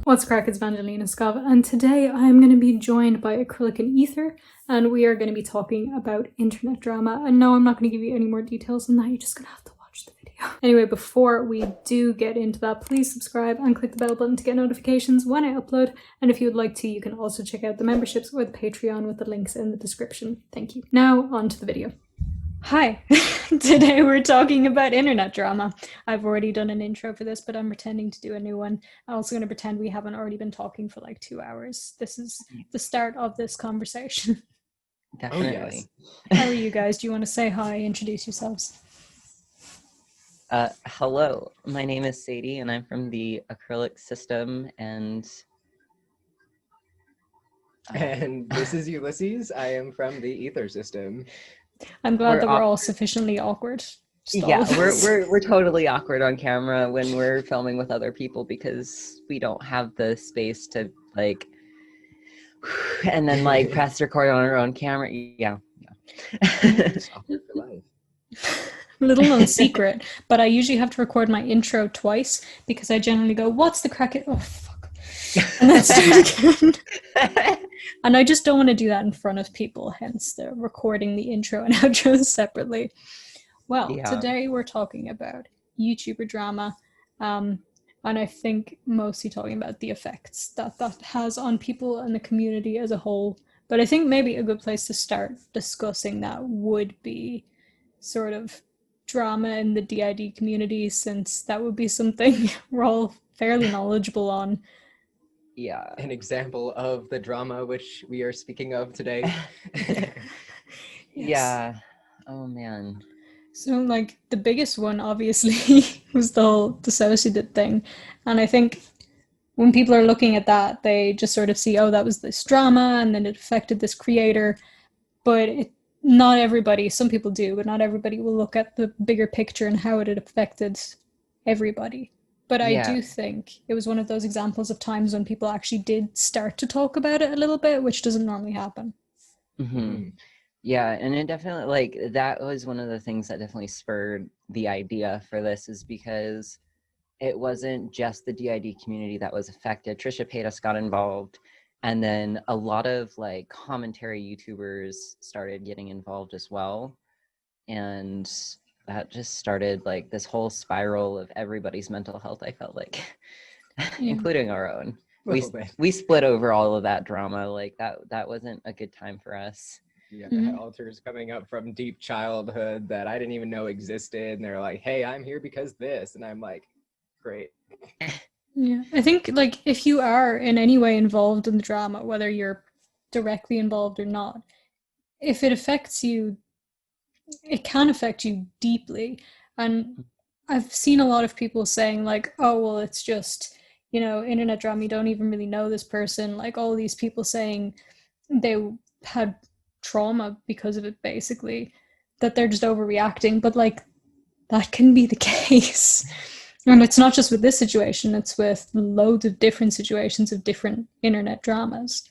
What's crack, it's VangelinaSkov, and today I'm going to be joined by Acrylic and Aether, and we are going to be talking about internet drama. And no, I'm not going to give you any more details than that, you're just going to have to watch the video. Anyway, before we do get into that, please subscribe and click the bell button to get notifications when I upload, and if you would like to, you can also check out the memberships or the Patreon with the links in the description. Thank you. Now, on to the video. Hi, today we're talking about internet drama. I've already done an intro for this, but I'm pretending to do a new one. I'm also going to pretend we haven't already been talking for like 2 hours. This is the start of this conversation. Definitely. How are you guys? Do you want to say hi, introduce yourselves? Hello, my name is Sadie and I'm from the Acrylic system, and this is Ulysses. I am from the Aether system. I'm glad that we're all sufficiently awkward. Yeah, we're totally awkward on camera when we're filming with other people because we don't have the space to like and then like press record on our own camera. Yeah. Little known secret, but I usually have to record my intro twice because I generally go, "What's the crack?" Oh fuck, and then start again. And I just don't want to do that in front of people, hence the recording the intro and outro separately. Well, Today we're talking about YouTuber drama, and I think mostly talking about the effects that has on people and the community as a whole. But I think maybe a good place to start discussing that would be sort of drama in the DID community, since that would be something we're all fairly knowledgeable on. Yeah, an example of the drama which we are speaking of today. Yes. Yeah. Oh man. So like the biggest one obviously was the whole DissociaDID thing. And I think when people are looking at that, they just sort of see, oh, that was this drama and then it affected this creator. But not everybody, some people do, but not everybody will look at the bigger picture and how it had affected everybody. But I do think it was one of those examples of times when people actually did start to talk about it a little bit, which doesn't normally happen. Mm-hmm. Yeah, and it definitely, like, that was one of the things that definitely spurred the idea for this, is because it wasn't just the DID community that was affected. Trisha Paytas got involved, and then a lot of, like, commentary YouTubers started getting involved as well. And that just started like this whole spiral of everybody's mental health, I felt like, including our own. We split over all of that drama. Like that wasn't a good time for us. Yeah, I had alters coming up from deep childhood that I didn't even know existed, and they're like, hey, I'm here because this, and I'm like, great. Yeah, I think like if you are in any way involved in the drama, whether you're directly involved or not, if it affects you, it can affect you deeply. And I've seen a lot of people saying like, oh, well, it's just, internet drama, you don't even really know this person. Like all these people saying they had trauma because of it, basically, that they're just overreacting. But like, that can be the case. And it's not just with this situation, it's with loads of different situations of different internet dramas.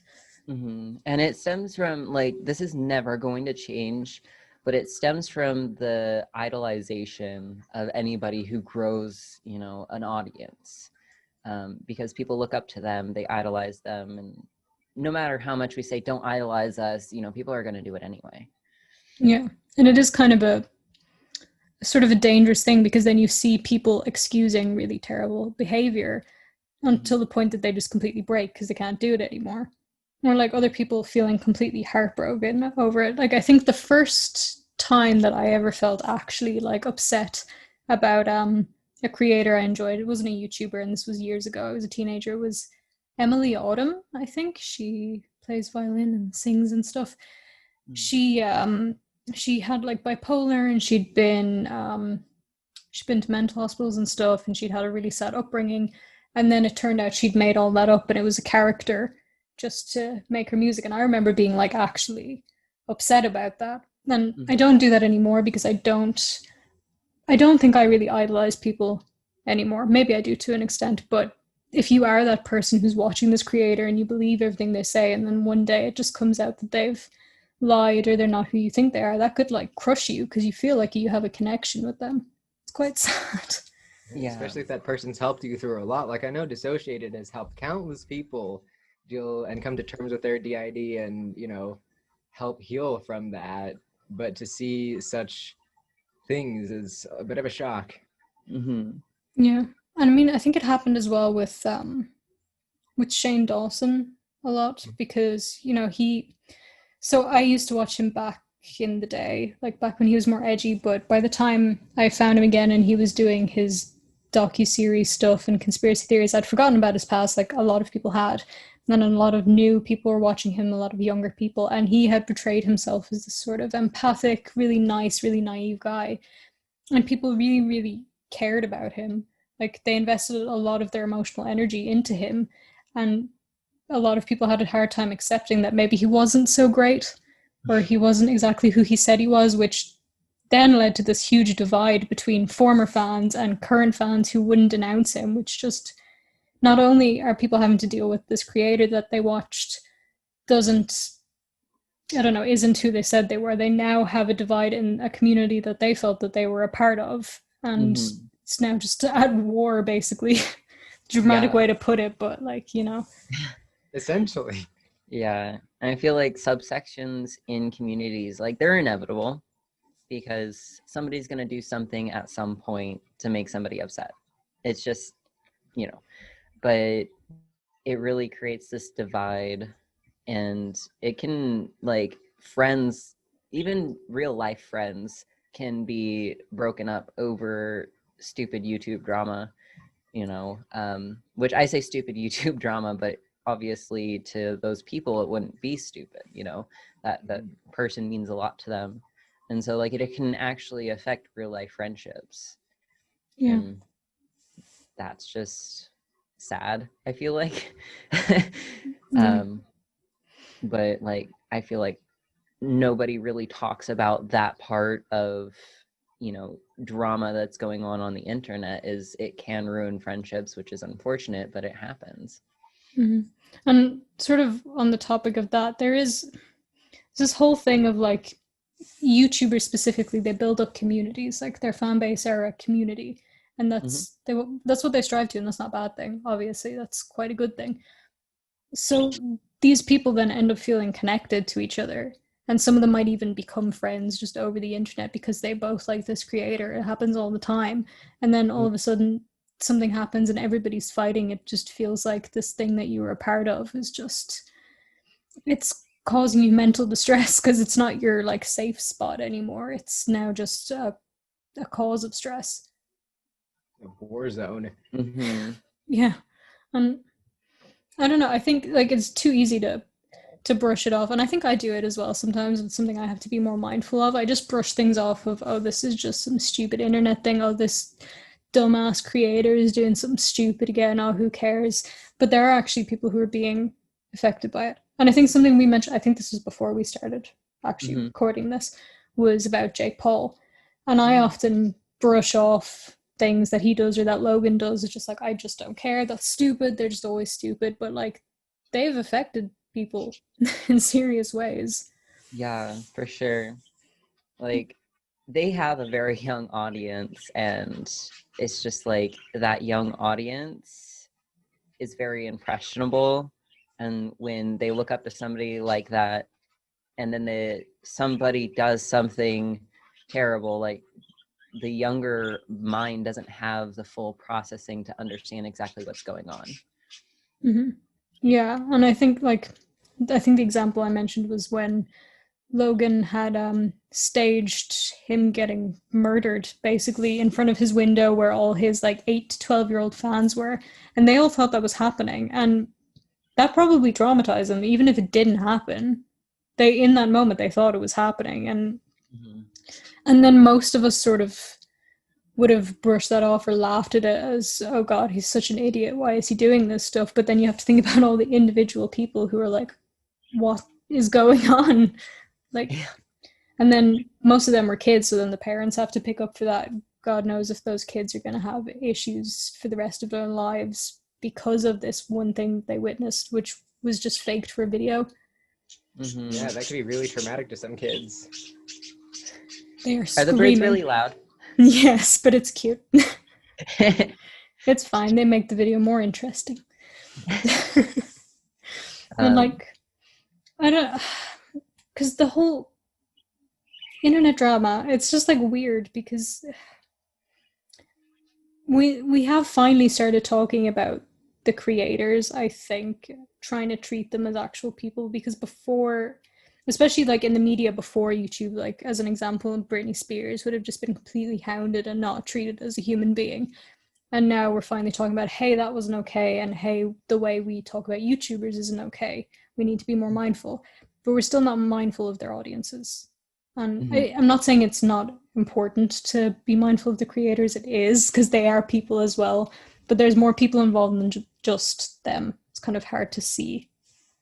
Mm-hmm. And it stems from, like, this is never going to change, but it stems from the idolization of anybody who grows, an audience. Because people look up to them, they idolize them, and no matter how much we say, don't idolize us, people are going to do it anyway. Yeah, and it is kind of a sort of a dangerous thing, because then you see people excusing really terrible behavior until the point that they just completely break because they can't do it anymore. Or like other people feeling completely heartbroken over it. Like I think the first time that I ever felt actually like upset about a creator I enjoyed, it wasn't a YouTuber, and this was years ago, I was a teenager, it was Emily Autumn, I think. She plays violin and sings and stuff. She had like bipolar, and she'd been to mental hospitals and stuff, and she'd had a really sad upbringing, and then it turned out she'd made all that up and it was a character just to make her music. And I remember being like actually upset about that. And I don't do that anymore because I don't think I really idolize people anymore. Maybe I do to an extent, but if you are that person who's watching this creator and you believe everything they say, and then one day it just comes out that they've lied or they're not who you think they are, that could like crush you because you feel like you have a connection with them. It's quite sad. Yeah. Especially if that person's helped you through a lot. Like I know Dissociated has helped countless people deal and come to terms with their DID and, you know, help heal from that. But to see such things is a bit of a shock. Mm-hmm. Yeah. And I mean, I think it happened as well with Shane Dawson a lot because, you know, so I used to watch him back in the day, like back when he was more edgy, but by the time I found him again and he was doing his docu-series stuff and conspiracy theories, I'd forgotten about his past, like a lot of people had. And then a lot of new people were watching him, a lot of younger people, and he had portrayed himself as this sort of empathic, really nice, really naive guy. And people really, really cared about him. Like they invested a lot of their emotional energy into him. And a lot of people had a hard time accepting that maybe he wasn't so great or he wasn't exactly who he said he was, which then led to this huge divide between former fans and current fans who wouldn't denounce him, which just not only are people having to deal with this creator that they watched isn't who they said they were. They now have a divide in a community that they felt that they were a part of. And it's now just at war, basically. Dramatic way to put it, but like, you know. Essentially. Yeah. And I feel like subsections in communities, like they're inevitable because somebody's going to do something at some point to make somebody upset. It's just, you know, but it really creates this divide, and it can, like, friends, even real life friends, can be broken up over stupid YouTube drama, you know, which I say stupid YouTube drama, but obviously to those people it wouldn't be stupid, you know, that person means a lot to them. And so like it can actually affect real life friendships. Yeah. And that's just sad, I feel like. But like I feel like nobody really talks about that part of, you know, drama that's going on the internet. Is it can ruin friendships, which is unfortunate, but it happens. And sort of on the topic of that, there's this whole thing of like YouTubers specifically, they build up communities, like their fan base are a community, and that's what they strive to, and that's not a bad thing. Obviously, that's quite a good thing. So these people then end up feeling connected to each other, and some of them might even become friends just over the internet because they both like this creator. It happens all the time, and then all of a sudden something happens and everybody's fighting. It just feels like this thing that you were a part of is just, it's causing you mental distress because it's not your like safe spot anymore. It's now just a cause of stress. A war zone. Yeah. And I don't know, I think like it's too easy to brush it off, and I think I do it as well sometimes. It's something I have to be more mindful of. I just brush things off of, oh, this is just some stupid internet thing, oh, this dumbass creator is doing something stupid again, oh, who cares. But there are actually people who are being affected by it. And I think something we mentioned, I think this was before we started actually recording this, was about Jake Paul. And I often brush off things that he does or that Logan does. It's just like, I just don't care, that's stupid, they're just always stupid. But like, they've affected people in serious ways. Yeah, for sure. Like they have a very young audience, and it's just like that young audience is very impressionable, and when they look up to somebody like that and then somebody does something terrible, like the younger mind doesn't have the full processing to understand exactly what's going on. Yeah, and I think the example I mentioned was when Logan had staged him getting murdered basically in front of his window where all his like 8 to 12-year-old fans were, and they all thought that was happening, and that probably traumatized them. Even if it didn't happen, they, in that moment, they thought it was happening. And then most of us sort of would have brushed that off or laughed at it as, oh god, he's such an idiot, why is he doing this stuff? But then you have to think about all the individual people who are like, what is going on? Like, and then most of them were kids, so then the parents have to pick up for that. God knows if those kids are going to have issues for the rest of their lives because of this one thing they witnessed, which was just faked for a video. Yeah, that could be really traumatic to some kids. They are screaming. Are the birds really loud? Yes, but it's cute. It's fine. They make the video more interesting. And like, I don't, because the whole internet drama, it's just like weird because we have finally started talking about the creators, I think, trying to treat them as actual people, because before, especially like in the media before YouTube, like as an example, Britney Spears would have just been completely hounded and not treated as a human being. And now we're finally talking about, hey, that wasn't okay, and hey, the way we talk about YouTubers isn't okay. We need to be more mindful. But we're still not mindful of their audiences. And I'm not saying it's not important to be mindful of the creators. It is, because they are people as well. But there's more people involved than just them. It's kind of hard to see.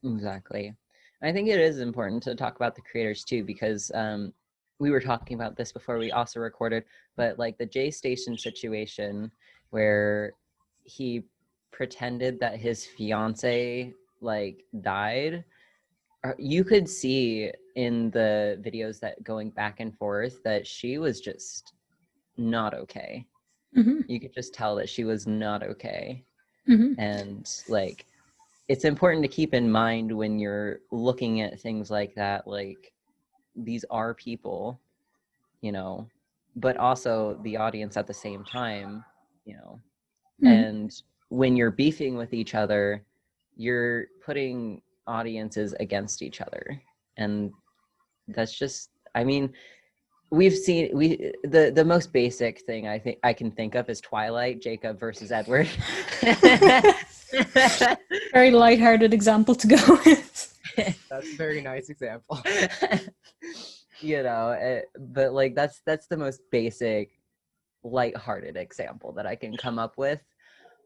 Exactly. I think it is important to talk about the creators too, because we were talking about this before we also recorded, but like the J Station situation where he pretended that his fiance like died, you could see in the videos that going back and forth that she was just not okay. You could just tell that she was not okay. And like, it's important to keep in mind when you're looking at things like that, like these are people, you know, but also the audience at the same time, you know. And when you're beefing with each other, you're putting audiences against each other. And that's just, I mean, we've seen the most basic thing I think I can think of is Twilight, Jacob versus Edward. Very lighthearted example to go with. That's a very nice example. You know, but like that's the most basic lighthearted example that I can come up with.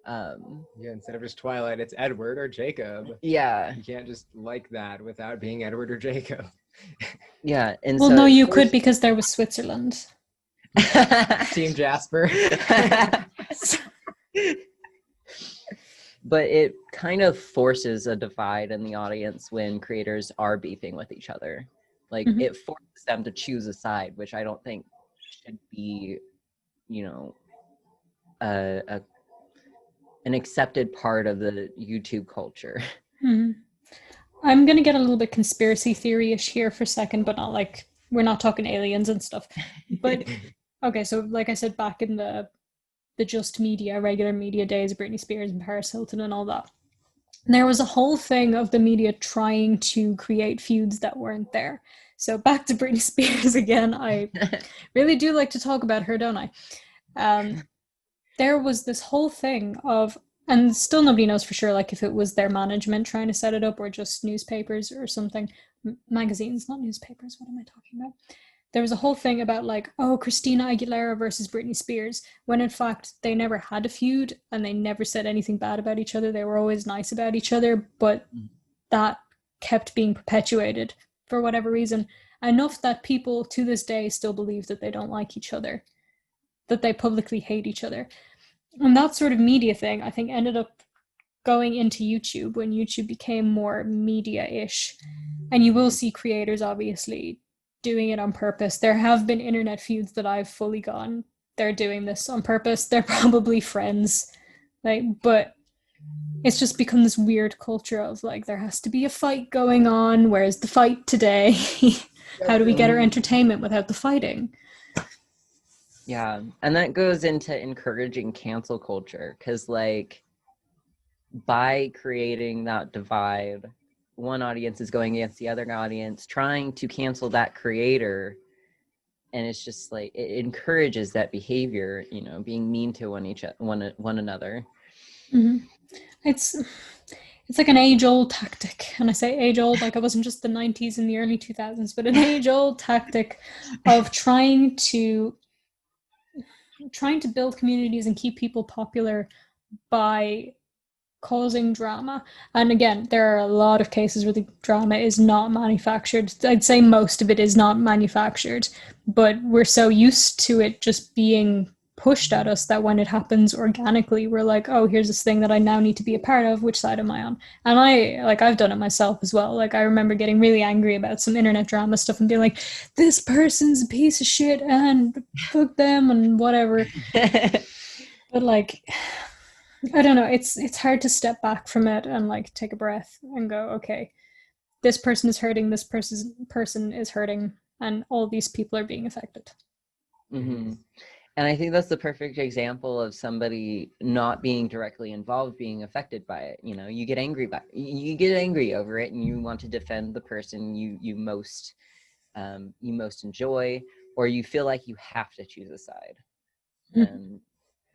Yeah, instead of just Twilight, it's Edward or Jacob. Yeah, you can't just like that without being Edward or Jacob. Yeah, and well, so no, you could, because there was Switzerland. Team Jasper. But it kind of forces a divide in the audience when creators are beefing with each other. Like it forces them to choose a side, which I don't think should be, you know, an accepted part of the YouTube culture. I'm going to get a little bit conspiracy theory-ish here for a second, but not like, we're not talking aliens and stuff. But, okay, so like I said, back in the just media, regular media days of Britney Spears and Paris Hilton and all that, there was a whole thing of the media trying to create feuds that weren't there. So back to Britney Spears again. I really do like to talk about her, don't I? There was this whole thing of, and still nobody knows for sure, like if it was their management trying to set it up or just newspapers or something. Magazines, not newspapers. What am I talking about? There was a whole thing about like, oh, Christina Aguilera versus Britney Spears, when in fact they never had a feud and they never said anything bad about each other. They were always nice about each other, but that kept being perpetuated for whatever reason. Enough that people to this day still believe that they don't like each other, that they publicly hate each other. And that sort of media thing, I think, ended up going into YouTube when YouTube became more media-ish. And you will see creators, obviously, doing it on purpose. There have been internet feuds that I've fully gone, they're doing this on purpose. They're probably friends. Like, but it's just become this weird culture of like, there has to be a fight going on. Where's the fight today? How do we get our entertainment without the fighting? Yeah, and that goes into encouraging cancel culture, because like by creating that divide, one audience is going against the other audience, trying to cancel that creator, and it's just like it encourages that behavior, you know, being mean to one another. It's like an age-old tactic, and I say age-old like it wasn't just the 90s and the early 2000s, but an age-old tactic of trying to build communities and keep people popular by causing drama. And again, there are a lot of cases where the drama is not manufactured. I'd say most of it is not manufactured, but we're so used to it just being pushed at us that when it happens organically, we're like, oh, here's this thing that I now need to be a part of. Which side am I on? And I've done it myself as well. Like, I remember getting really angry about some internet drama stuff and being like, this person's a piece of shit and fuck them and whatever. But like, I don't know, it's hard to step back from it and like take a breath and go, okay, this person is hurting, this person is hurting, and all these people are being affected. Mm-hmm. And I think that's the perfect example of somebody not being directly involved being affected by it. You know, you get angry over it, and you want to defend the person you most enjoy, or you feel like you have to choose a side. Mm-hmm. And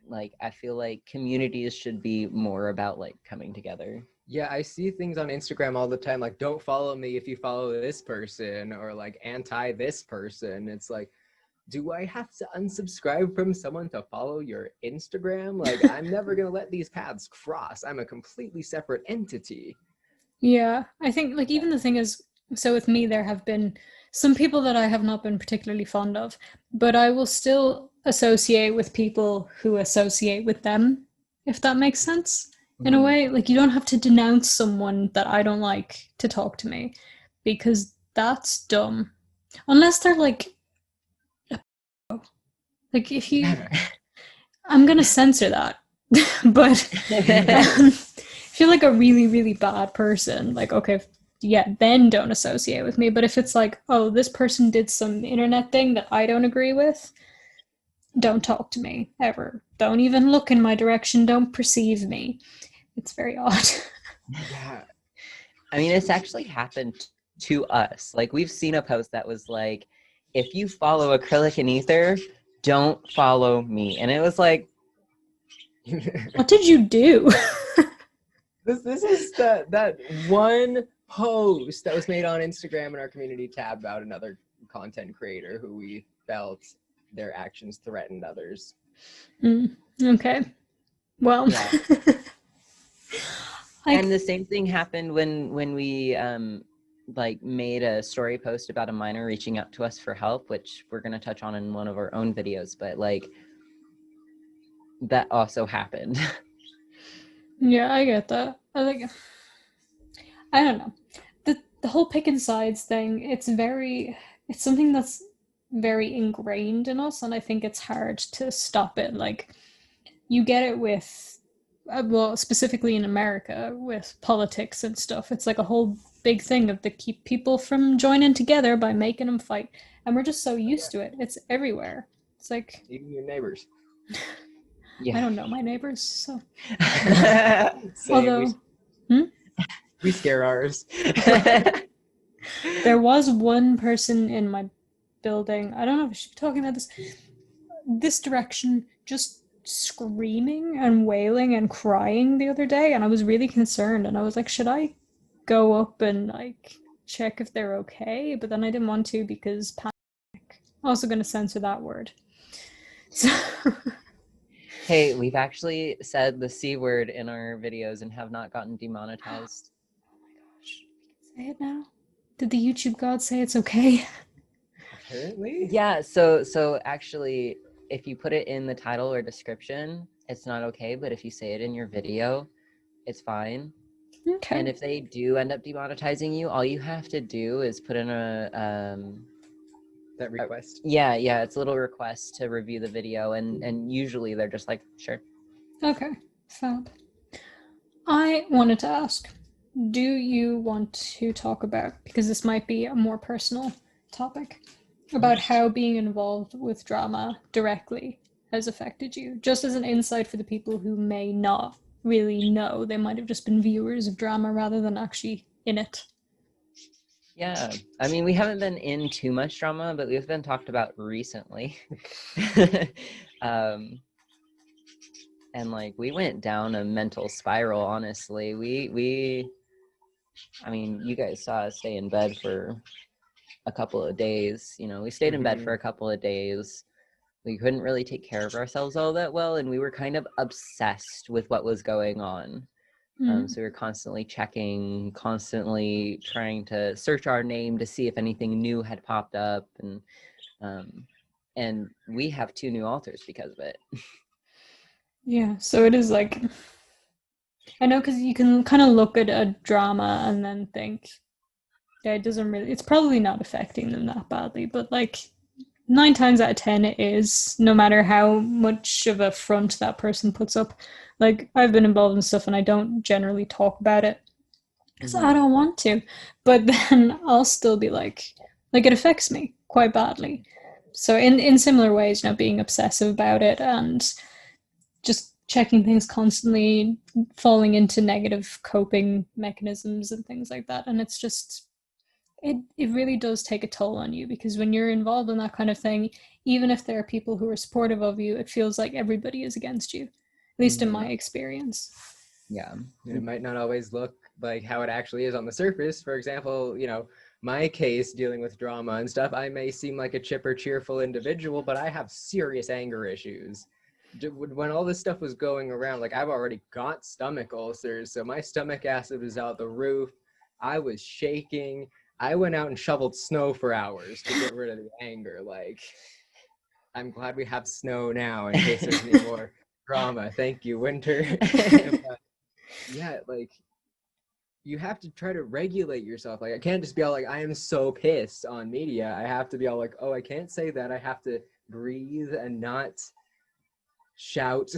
like, I feel like communities should be more about like coming together. Yeah, I see things on Instagram all the time, like, don't follow me if you follow this person, or like anti this person. It's like, do I have to unsubscribe from someone to follow your Instagram? Like, I'm never going to let these paths cross. I'm a completely separate entity. Yeah, I think like even the thing is, so with me, there have been some people that I have not been particularly fond of, but I will still associate with people who associate with them, if that makes sense. In a way, like you don't have to denounce someone that I don't like to talk to me, because that's dumb. Unless they're like if you, I'm gonna censor that. But if you're like a really, really bad person, like, okay, yeah, then don't associate with me. But if it's like, oh, this person did some internet thing that I don't agree with, don't talk to me ever. Don't even look in my direction. Don't perceive me. It's very odd. Yeah. I mean, it's actually happened to us. Like, we've seen a post that was like, if you follow Acrylic and Aether, don't follow me. And it was like, What did you do? This is that one post that was made on Instagram in our community tab about another content creator who we felt their actions threatened others. Okay. Well, yeah. And the same thing happened when we like made a story post about a minor reaching out to us for help, which we're going to touch on in one of our own videos, but like that also happened. Yeah, I get that. I don't know. The whole picking sides thing, it's something that's very ingrained in us, and I think it's hard to stop it. Like, you get it with, well, specifically in America, with politics and stuff. It's like a whole big thing of to keep people from joining together by making them fight. And we're just so used to it. It's everywhere. It's like, even your neighbors. I don't know my neighbors, so. Although, we scare ours. There was one person in my building, I don't know if I should be talking about this direction, just screaming and wailing and crying the other day, and I was really concerned, and I was like, should I go up and like check if they're okay? But then I didn't want to, because panic. I'm also going to censor that word. So hey, we've actually said the C word in our videos and have not gotten demonetized. Oh my gosh, we can say it now? Did the YouTube gods say it's okay? Apparently. Yeah, so actually, if you put it in the title or description, it's not okay, but if you say it in your video, it's fine. Okay. And if they do end up demonetizing you, all you have to do is put in that request. Yeah, it's a little request to review the video, and usually they're just like, sure. Okay, fab. I wanted to ask, do you want to talk about, because this might be a more personal topic, about how being involved with drama directly has affected you, just as an insight for the people who may not really know? They might have just been viewers of drama rather than actually in it. Yeah, I mean, we haven't been in too much drama, but we've been talked about recently. And like, we went down a mental spiral, honestly. I mean, you guys saw us stay in bed for a couple of days. You know, we stayed in bed for a couple of days. We couldn't really take care of ourselves all that well, and we were kind of obsessed with what was going on. So we were constantly checking, constantly trying to search our name to see if anything new had popped up, and we have 2 new authors because of it. Yeah, so it is like, I know, because you can kind of look at a drama and then think, yeah, it doesn't really, it's probably not affecting them that badly, but like, 9 times out of 10 it is, no matter how much of a front that person puts up. Like, I've been involved in stuff and I don't generally talk about it because I don't want to, but then I'll still be like it affects me quite badly. So in similar ways, you know, being obsessive about it and just checking things constantly, falling into negative coping mechanisms and things like that. And it's just, it really does take a toll on you, because when you're involved in that kind of thing, even if there are people who are supportive of you, it feels like everybody is against you, at least in my experience. Yeah. And it might not always look like how it actually is on the surface. For example, you know, my case dealing with drama and stuff, I may seem like a chipper, cheerful individual, but I have serious anger issues. When all this stuff was going around, like, I've already got stomach ulcers, so my stomach acid was out the roof. I was shaking. I went out and shoveled snow for hours to get rid of the anger. Like, I'm glad we have snow now in case there's any more drama. Thank you, winter. But, yeah, like, you have to try to regulate yourself. Like, I can't just be all like, I am so pissed on media. I have to be all like, oh, I can't say that. I have to breathe and not shout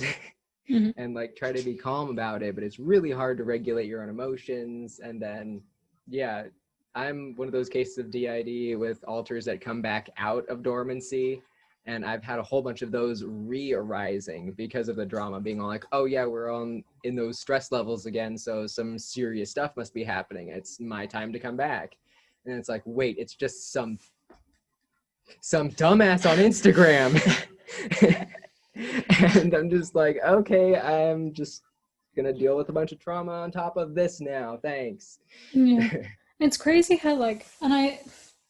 and like try to be calm about it. But it's really hard to regulate your own emotions. And then, yeah, I'm one of those cases of DID with alters that come back out of dormancy. And I've had a whole bunch of those re-arising because of the drama, being all like, oh yeah, we're on in those stress levels again, so some serious stuff must be happening. It's my time to come back. And it's like, wait, it's just some dumbass on Instagram. And I'm just like, okay, I'm just gonna deal with a bunch of trauma on top of this now, thanks. Yeah. It's crazy how, like,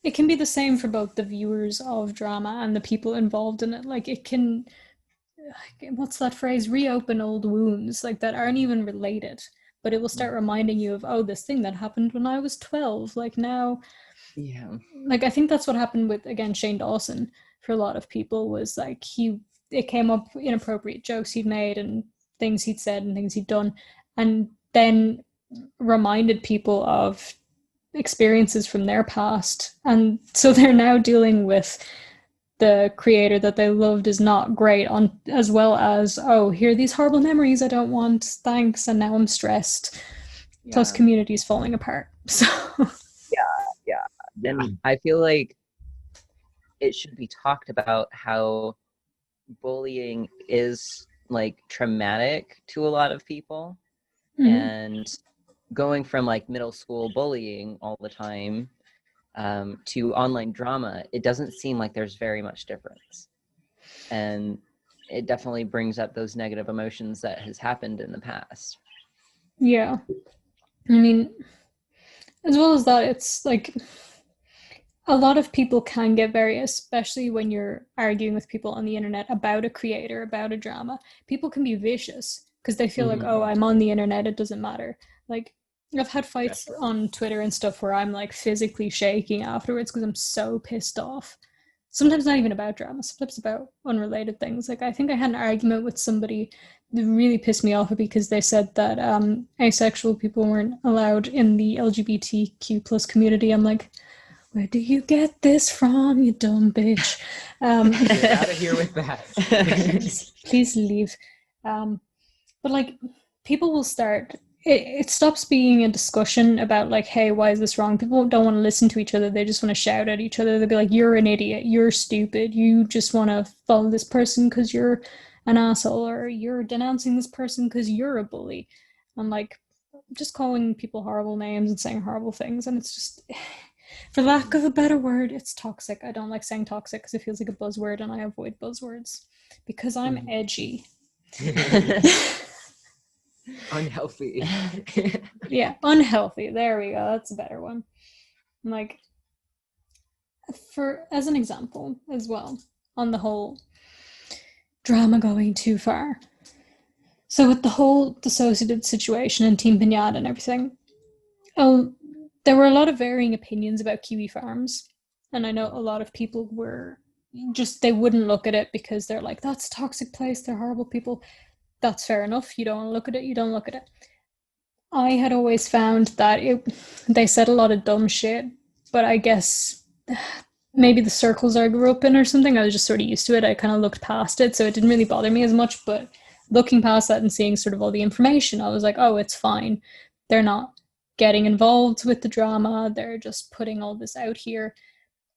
it can be the same for both the viewers of drama and the people involved in it. Like, it can, what's that phrase? Reopen old wounds, like, that aren't even related. But it will start reminding you of, oh, this thing that happened when I was 12. Like, now, Yeah. like, I think that's what happened with, again, Shane Dawson for a lot of people, was like, it came up inappropriate jokes he'd made and things he'd said and things he'd done, and then reminded people of experiences from their past, and so they're now dealing with the creator that they loved is not great, on as well as, oh, here are these horrible memories I don't want, thanks, and now I'm stressed. Plus communities falling apart. So yeah, and I feel like it should be talked about how bullying is like traumatic to a lot of people. And going from like middle school bullying all the time to online drama, it doesn't seem like there's very much difference. And it definitely brings up those negative emotions that has happened in the past. Yeah. I mean, as well as that, it's like a lot of people can get very, especially when you're arguing with people on the internet about a creator, about a drama, people can be vicious because they feel like, oh, I'm on the internet, it doesn't matter. Like, I've had fights on Twitter and stuff where I'm like physically shaking afterwards because I'm so pissed off. Sometimes not even about drama, sometimes about unrelated things. Like, I think I had an argument with somebody that really pissed me off because they said that asexual people weren't allowed in the LGBTQ plus community. I'm like, where do you get this from, you dumb bitch? Get out of here with that. Please leave. But like, people will start, it stops being a discussion about like, hey, why is this wrong? People don't want to listen to each other. They just want to shout at each other. They'll be like, you're an idiot, you're stupid, you just want to follow this person because you're an asshole, or you're denouncing this person because you're a bully. I'm like, just calling people horrible names and saying horrible things, and it's just, for lack of a better word, it's toxic. I don't like saying toxic because it feels like a buzzword, and I avoid buzzwords because I'm edgy. Unhealthy. Yeah, unhealthy. There we go. That's a better one. Like, as an example as well, on the whole drama going too far. So with the whole DissociaDID situation and Team Pinata and everything, there were a lot of varying opinions about Kiwi Farms, and I know a lot of people were just, they wouldn't look at it because they're like, that's a toxic place, they're horrible people. That's fair enough. You don't want to look at it, you don't look at it. I had always found that they said a lot of dumb shit, but I guess maybe the circles I grew up in or something. I was just sort of used to it. I kind of looked past it, so it didn't really bother me as much. But looking past that and seeing sort of all the information, I was like, oh, it's fine. They're not getting involved with the drama. They're just putting all this out here.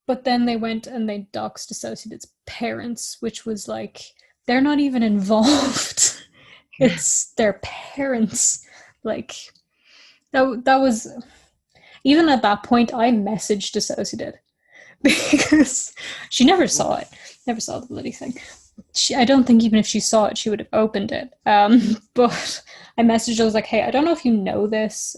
But then they went and they doxed DissociaDID's parents, which was like, they're not even involved. It's their parents. Like, that was, even at that point, I messaged DissociaDID because she never saw it, never saw the bloody thing. I don't think even if she saw it, she would have opened it. But I messaged her, I was like, hey, I don't know if you know this,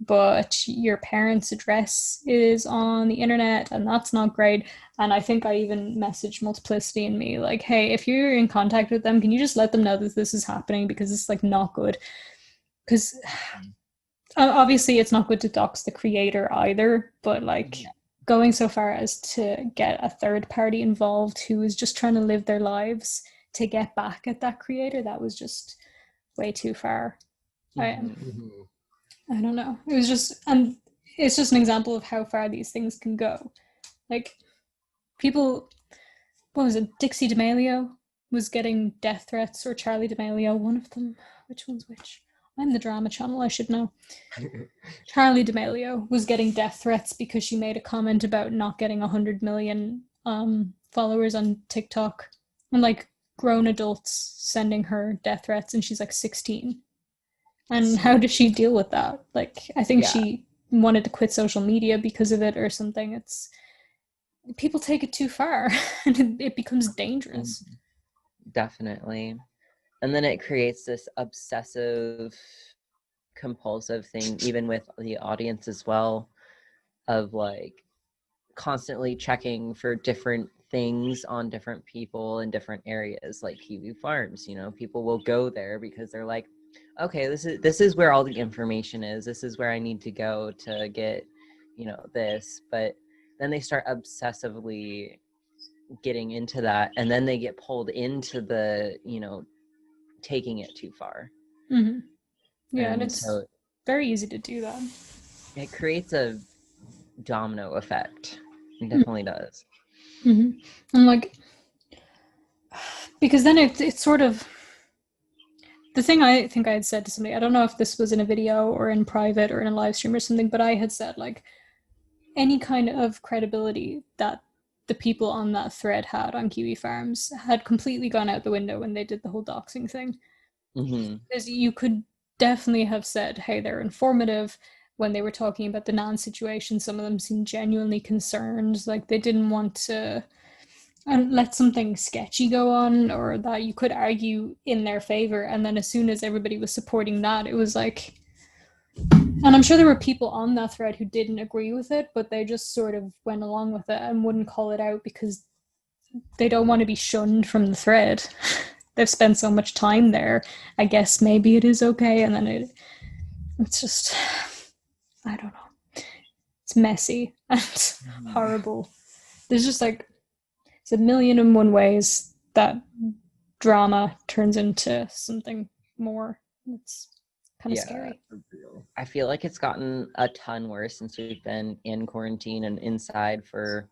but your parents' address is on the internet and that's not great. And I think I even messaged Multiplicity and me like, hey, if you're in contact with them, can you just let them know that this is happening, because it's like not good. Because obviously it's not good to dox the creator either, but like going so far as to get a third party involved who is just trying to live their lives to get back at that creator, that was just way too far. I don't know. It was just, and it's just an example of how far these things can go. Like, people, what was it, Dixie D'Amelio was getting death threats, or Charli D'Amelio, one of them. Which one's which? I'm the drama channel, I should know. Charli D'Amelio was getting death threats because she made a comment about not getting 100 million followers on TikTok, and like grown adults sending her death threats, and she's like 16. And how does she deal with that? Like, I think she wanted to quit social media because of it or something. It's, people take it too far and it becomes dangerous. Definitely. And then it creates this obsessive, compulsive thing, even with the audience as well, of like constantly checking for different things on different people in different areas, like Kiwi Farms. You know, people will go there because they're like, okay, this is where all the information is. This is where I need to go to get, you know, this. But then they start obsessively getting into that, and then they get pulled into the, you know, taking it too far. Mm-hmm. Yeah, and it's so very easy to do that. It creates a domino effect. It definitely does. Mm-hmm. And like, because then it's sort of, the thing I think I had said to somebody, I don't know if this was in a video or in private or in a live stream or something, but I had said like, any kind of credibility that the people on that thread had on Kiwi Farms had completely gone out the window when they did the whole doxing thing. Because you could definitely have said, hey, they're informative. When they were talking about the Nan situation, some of them seemed genuinely concerned, like they didn't want to let something sketchy go on, or that you could argue in their favor. And then as soon as everybody was supporting that, it was like, and I'm sure there were people on that thread who didn't agree with it, but they just sort of went along with it and wouldn't call it out because they don't want to be shunned from the thread. They've spent so much time there. I guess maybe it is okay. And then it's just, I don't know. It's messy and horrible. There's just like, it's a million and one ways that drama turns into something more. It's kind of scary. I feel like it's gotten a ton worse since we've been in quarantine and inside for,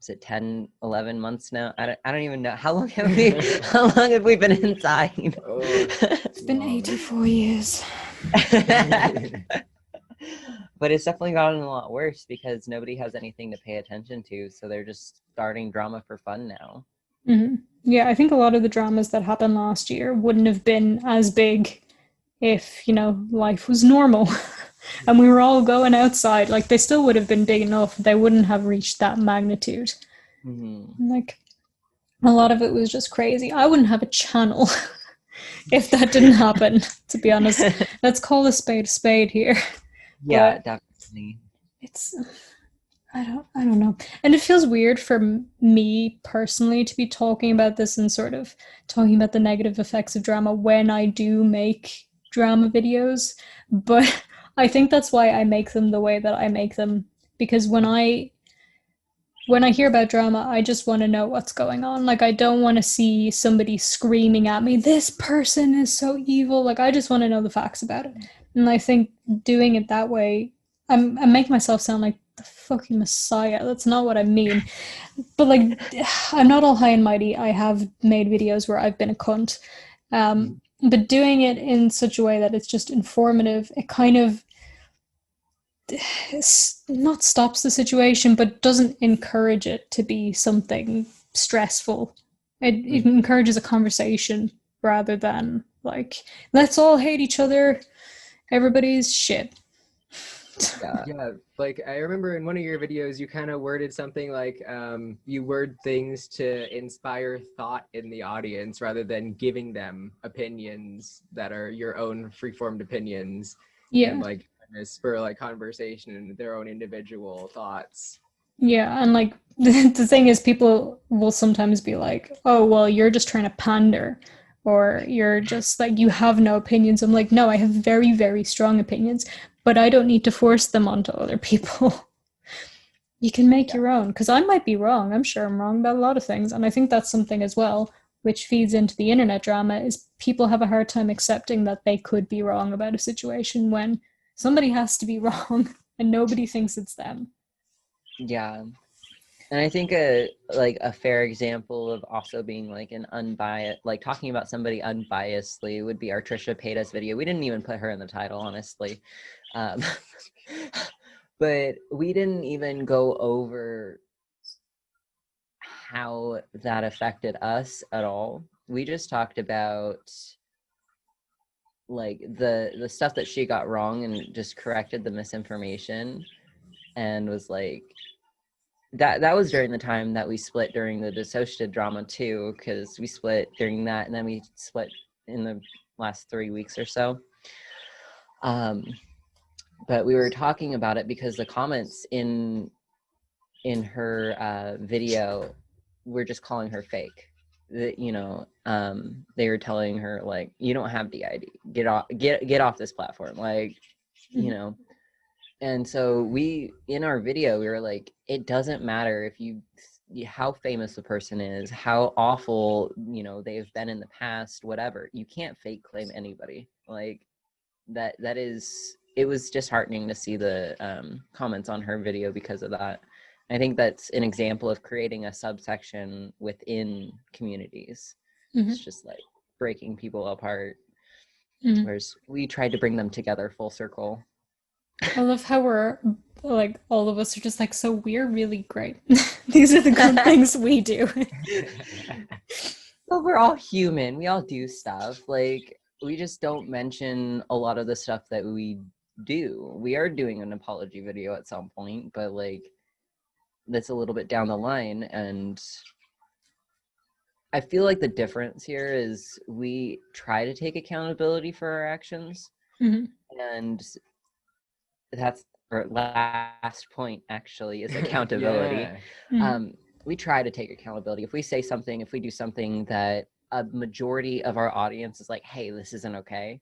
is it 10, 11 months now? I don't even know. How long have we been inside? Oh, it's been 84 years. But it's definitely gotten a lot worse because nobody has anything to pay attention to, so they're just starting drama for fun now. Mm-hmm. Yeah, I think a lot of the dramas that happened last year wouldn't have been as big if, you know, life was normal and we were all going outside. Like, they still would have been big enough. They wouldn't have reached that magnitude. Like, a lot of it was just crazy. I wouldn't have a channel if that didn't happen, to be honest. Let's call a spade here. Yeah, definitely. It's, I don't know. And it feels weird for me personally to be talking about this and sort of talking about the negative effects of drama when I do make drama videos. But I think that's why I make them the way that I make them. Because when I hear about drama, I just want to know what's going on. Like, I don't want to see somebody screaming at me, this person is so evil. Like, I just want to know the facts about it. And I think doing it that way, I make myself sound like the fucking messiah. That's not what I mean. But like, I'm not all high and mighty. I have made videos where I've been a cunt. But doing it in such a way that it's just informative, it kind of not stops the situation, but doesn't encourage it to be something stressful. It encourages a conversation rather than like, let's all hate each other. Everybody's shit. Yeah, like I remember in one of your videos, you kind of worded something like, you word things to inspire thought in the audience rather than giving them opinions that are your own free-formed opinions. Yeah. And like spur like conversation and their own individual thoughts. Yeah, and like the thing is, people will sometimes be like, "Oh, well, you're just trying to pander," or "You're just like you have no opinions." I'm like, "No, I have very, very strong opinions, but I don't need to force them onto other people." You can make your own, because I might be wrong. I'm sure I'm wrong about a lot of things, and I think that's something as well, which feeds into the internet drama, is people have a hard time accepting that they could be wrong about a situation when somebody has to be wrong and nobody thinks it's them. Yeah. And I think a fair example of also being like an unbiased, like talking about somebody unbiasedly would be our Trisha Paytas video. We didn't even put her in the title, honestly. But we didn't even go over how that affected us at all. We just talked about like the stuff that she got wrong and just corrected the misinformation, and was like, that was during the time that we split during the DissociaDID drama too, because we split during that, and then we split in the last 3 weeks or so. But we were talking about it because the comments in her video were just calling her fake. You know, they were telling her like, you don't have DID, get off this platform, like, you know. And so we, in our video, we were like, it doesn't matter if how famous the person is, how awful, you know, they've been in the past, whatever. You can't fake claim anybody. Like that is, it was disheartening to see the comments on her video because of that. I think that's an example of creating a subsection within communities. It's just like breaking people apart. Whereas we tried to bring them together full circle. I love how we're like, all of us are just like, so we're really great. These are the good things we do. Well, we're all human. We all do stuff. Like, we just don't mention a lot of the stuff that we do. We are doing an apology video at some point, but like, that's a little bit down the line. And I feel like the difference here is we try to take accountability for our actions. And that's our last point, actually, is accountability. We try to take accountability. If we say something, if we do something that a majority of our audience is like, hey, this isn't okay,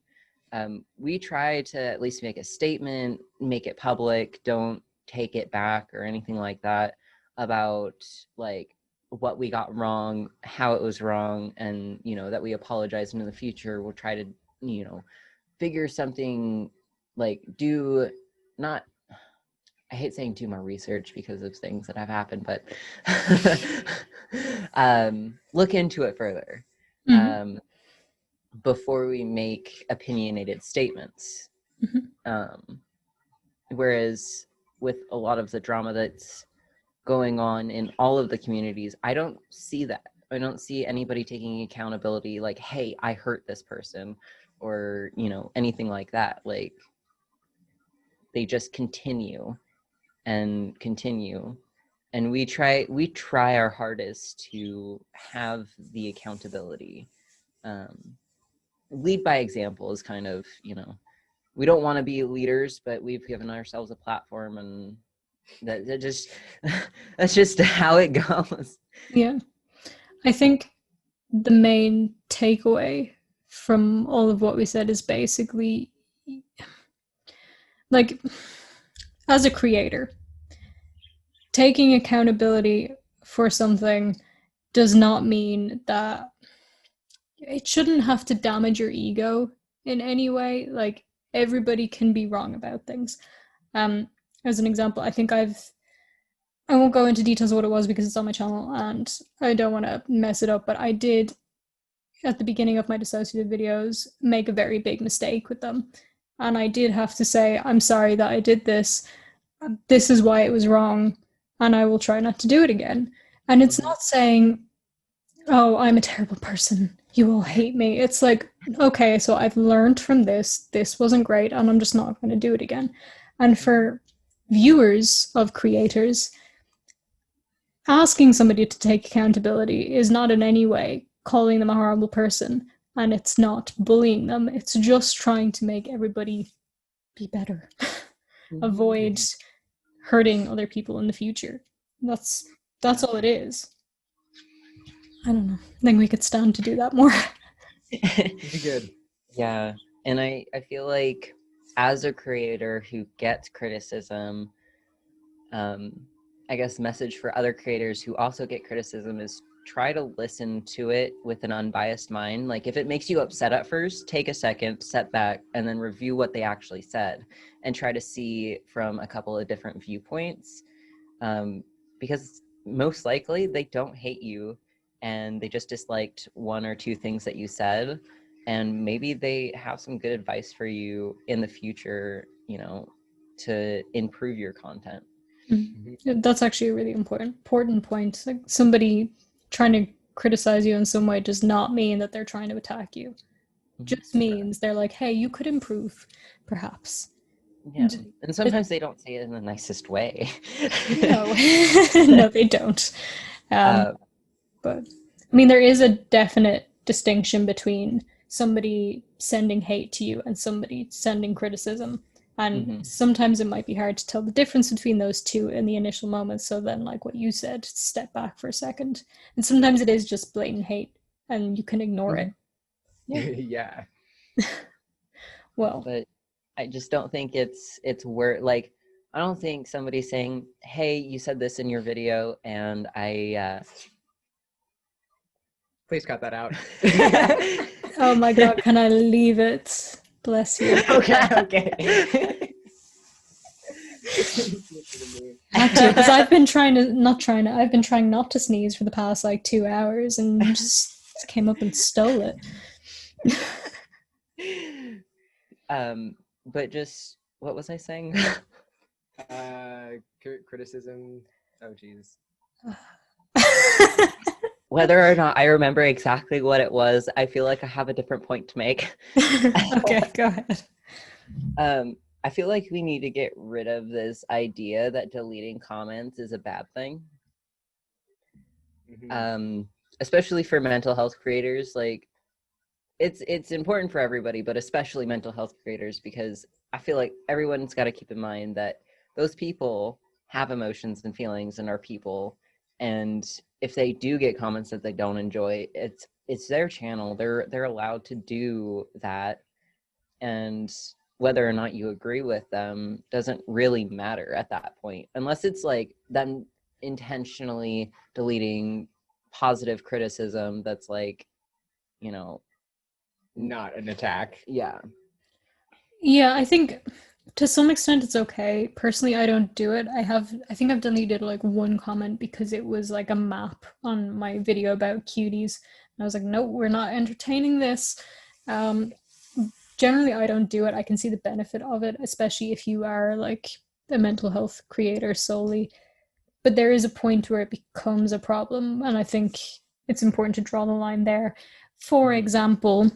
we try to at least make a statement, make it public, don't take it back or anything like that, about like what we got wrong, how it was wrong, and, you know, that we apologize, and in the future we'll try to, you know, figure something, like I hate saying do more research because of things that have happened, but look into it further before we make opinionated statements. Whereas with a lot of the drama that's going on in all of the communities, I don't see that. I don't see anybody taking accountability like, hey, I hurt this person, or, you know, anything like that. Like, they just continue and continue, and we try our hardest to have the accountability. Lead by example is kind of, you know, we don't want to be leaders, but we've given ourselves a platform, and that just that's just how it goes. Yeah, I think the main takeaway from all of what we said is basically, like, as a creator, taking accountability for something does not mean that it shouldn't have to damage your ego in any way. Like, everybody can be wrong about things. as an example, I won't go into details of what it was because it's on my channel and I don't want to mess it up, but I did, at the beginning of my dissociative videos, make a very big mistake with them. And I did have to say, I'm sorry that I did this. This is why it was wrong, and I will try not to do it again. And it's not saying, oh, I'm a terrible person, you all hate me. It's like, okay, so I've learned from this. This wasn't great, and I'm just not going to do it again. And for viewers of creators, asking somebody to take accountability is not in any way calling them a horrible person, and it's not bullying them. It's just trying to make everybody be better, avoid hurting other people in the future. That's all it is. I don't know. I think we could stand to do that more. It'd be good. Yeah, and I feel like as a creator who gets criticism, I guess message for other creators who also get criticism is try to listen to it with an unbiased mind. Like if it makes you upset at first, take a second, step back, and then review what they actually said and try to see from a couple of different viewpoints. Because most likely they don't hate you and they just disliked one or two things that you said. And maybe they have some good advice for you in the future, you know, to improve your content. That's actually a really important point. Like somebody trying to criticize you in some way does not mean that they're trying to attack you. Just means they're like, hey, you could improve, perhaps. Yeah, and sometimes they don't say it in the nicest way. No, no, they don't. But I mean, there is a definite distinction between somebody sending hate to you and somebody sending criticism. And sometimes it might be hard to tell the difference between those two in the initial moment. So then, like what you said, step back for a second. And sometimes it is just blatant hate and you can ignore it. Yeah. Well, but I just don't think it's worth, like, I don't think somebody saying, hey, you said this in your video and I Please cut that out. oh my God, can I leave it? Bless you. Okay. I have to, because I've been I've been trying not to sneeze for the past like 2 hours and you just came up and stole it. But just, what was I saying? Criticism. Oh, geez. Whether or not I remember exactly what it was, I feel like I have a different point to make. Okay, go ahead. I feel like we need to get rid of this idea that deleting comments is a bad thing. Especially for mental health creators. Like, it's important for everybody, but especially mental health creators, because I feel like everyone's got to keep in mind that those people have emotions and feelings and are people. And if they do get comments that they don't enjoy, it's their channel. They're allowed to do that. And whether or not you agree with them doesn't really matter at that point, unless it's like them intentionally deleting positive criticism that's like, you know, not an attack. Yeah, I think to some extent it's okay. Personally, I don't do it. I think I've deleted like one comment because it was like a map on my video about cuties. And I was like, no, we're not entertaining this. Generally, I don't do it. I can see the benefit of it, especially if you are like a mental health creator solely. But there is a point where it becomes a problem. And I think it's important to draw the line there. For example,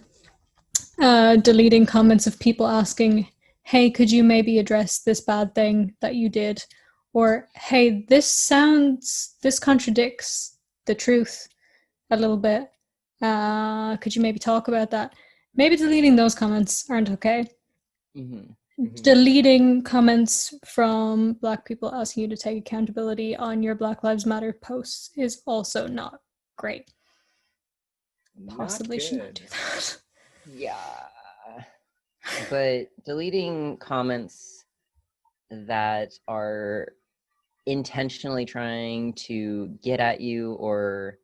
deleting comments of people asking, hey, could you maybe address this bad thing that you did? Or, hey, this contradicts the truth a little bit. Could you maybe talk about that? Maybe deleting those comments aren't okay. Deleting comments from Black people asking you to take accountability on your Black Lives Matter posts is also not great. Possibly should not do that. Yeah, but deleting comments that are intentionally trying to get at you, or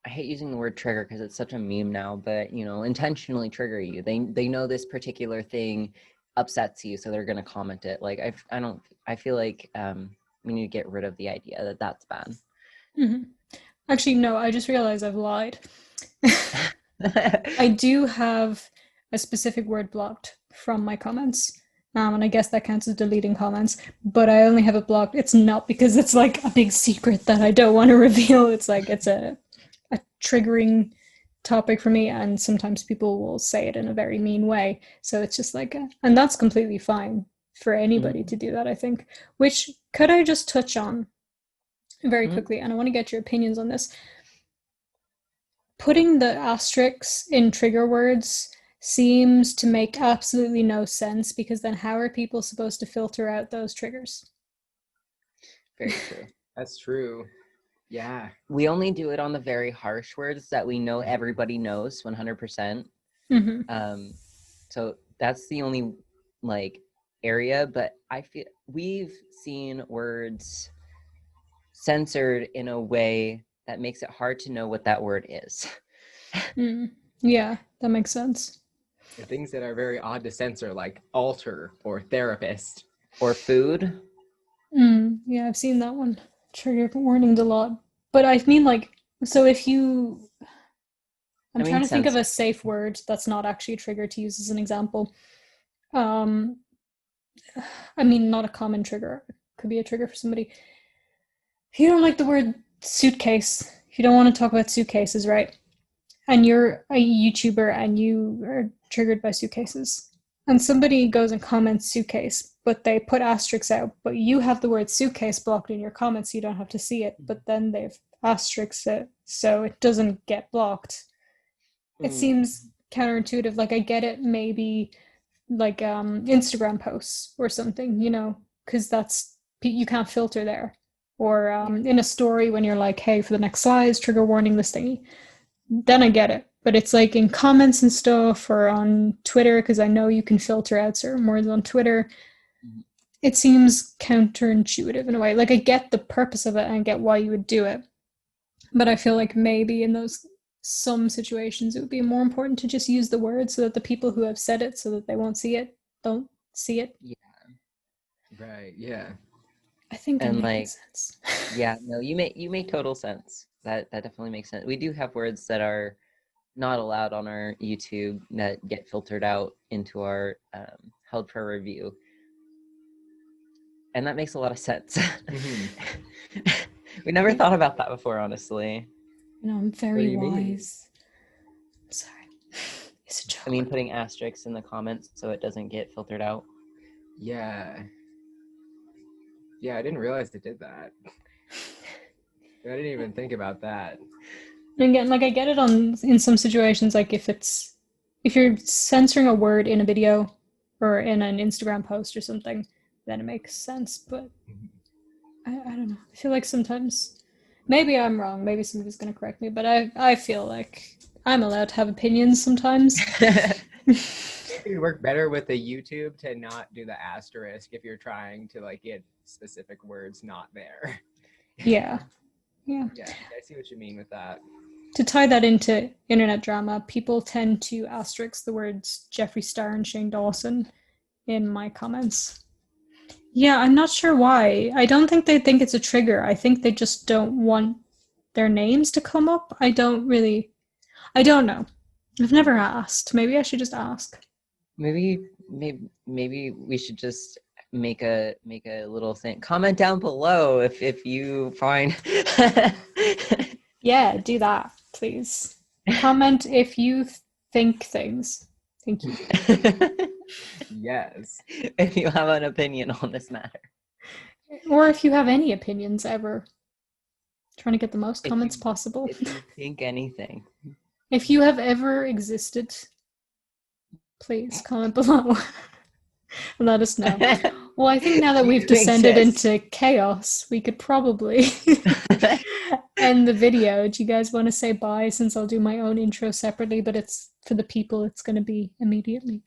I hate using the word trigger because it's such a meme now, but you know, intentionally trigger you. They know this particular thing upsets you, so they're going to comment it. Like I feel like we need to get rid of the idea that that's bad. Mm-hmm. Actually, no, I just realized I've lied. I do have a specific word blocked from my comments. And I guess that counts as deleting comments, but I only have it blocked. It's not because it's like a big secret that I don't want to reveal. It's like it's a triggering topic for me, and sometimes people will say it in a very mean way. So it's just like, and that's completely fine for anybody to do that, I think. Which could I just touch on very quickly, and I want to get your opinions on this. Putting the asterisks in trigger words seems to make absolutely no sense, because then how are people supposed to filter out those triggers? Very true. That's true. Yeah. We only do it on the very harsh words that we know everybody knows 100%. So that's the only like area, but I feel we've seen words censored in a way that makes it hard to know what that word is. Yeah, that makes sense. The things that are very odd to censor, like alter or therapist. Or food. Yeah, I've seen that one. Trigger warnings a lot. But I mean, like, so if you... I'm trying to think of a safe word that's not actually a trigger to use as an example. I mean, not a common trigger. It could be a trigger for somebody. If you don't like the word suitcase, if you don't want to talk about suitcases, right? And you're a YouTuber and you are triggered by suitcases, and somebody goes and comments suitcase, but they put asterisks out, but you have the word suitcase blocked in your comments, so you don't have to see it, but then they've asterisks it so it doesn't get blocked. It seems counterintuitive. Like, I get it, maybe like Instagram posts or something, you know, because that's, you can't filter there. Or in a story when you're like, hey, for the next slides, trigger warning, this thingy. Then I get it. But it's like in comments and stuff, or on Twitter, because I know you can filter out certain words on Twitter. It seems counterintuitive in a way. Like, I get the purpose of it and I get why you would do it. But I feel like maybe in those some situations it would be more important to just use the word, so that the people who have said it so that they won't see it don't see it. Yeah. Right. Yeah. I think that makes sense. Yeah, no, you make total sense. That definitely makes sense. We do have words that are not allowed on our YouTube that get filtered out into our held for review, and that makes a lot of sense. We never thought about that before, honestly. No, I'm very wise. I'm sorry. It's a joke. I mean, putting asterisks in the comments so it doesn't get filtered out. Yeah. Yeah, I didn't realize it did that. I didn't even think about that. And again, like, I get it in some situations, like if you're censoring a word in a video or in an Instagram post or something, then it makes sense. But I don't know. I feel like sometimes, maybe I'm wrong, maybe somebody's going to correct me, but I feel like I'm allowed to have opinions sometimes. It would work better with the YouTube to not do the asterisk if you're trying to like get specific words not there. Yeah. Yeah, I see what you mean with that. To tie that into internet drama, people tend to asterisk the words Jeffree Star and Shane Dawson in my comments. Yeah, I'm not sure why. I don't think they think it's a trigger. I think they just don't want their names to come up. I don't know. I've never asked. Maybe I should just ask. Maybe we should just make a little thing. Comment down below if you find. Yeah, do that, please. Comment if you think things. Thank you. Yes. If you have an opinion on this matter. Or if you have any opinions ever. Trying to get the most comments possible. If you think anything. If you have ever existed, please comment below and let us know. Well, I think now that we've descended into chaos, we could probably end the video. Do you guys want to say bye, since I'll do my own intro separately, but it's for the people, it's going to be immediately.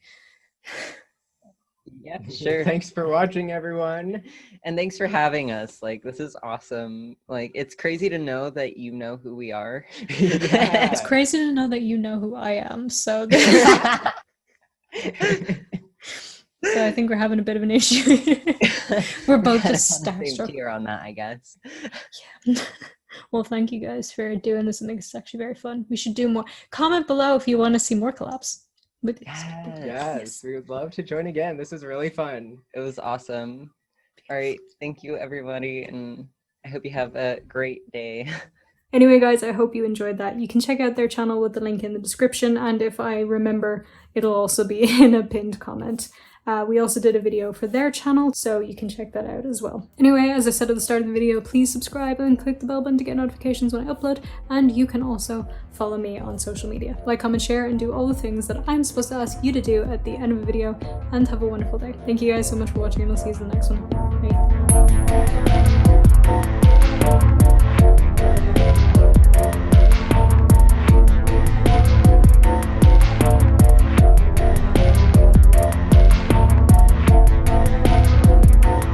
Yeah, sure. Thanks for watching, everyone. And thanks for having us. Like, this is awesome. Like, it's crazy to know that you know who we are. Yeah. It's crazy to know that you know who I am. So So I think we're having a bit of an issue. We're both just Same starstruck. tier on that, I guess. Yeah. Well, thank you guys for doing this. I think it's actually very fun. We should do more. Comment below if you want to see more collabs with these people. Yes, we would love to join again. This is really fun. It was awesome. All right, thank you everybody, and I hope you have a great day. Anyway, guys, I hope you enjoyed that. You can check out their channel with the link in the description, and if I remember, it'll also be in a pinned comment. We also did a video for their channel, so you can check that out as well. Anyway, as I said at the start of the video, please subscribe and click the bell button to get notifications when I upload, and you can also follow me on social media. Like, comment, share, and do all the things that I'm supposed to ask you to do at the end of a video, and have a wonderful day. Thank you guys so much for watching, and I'll see you in the next one. Bye.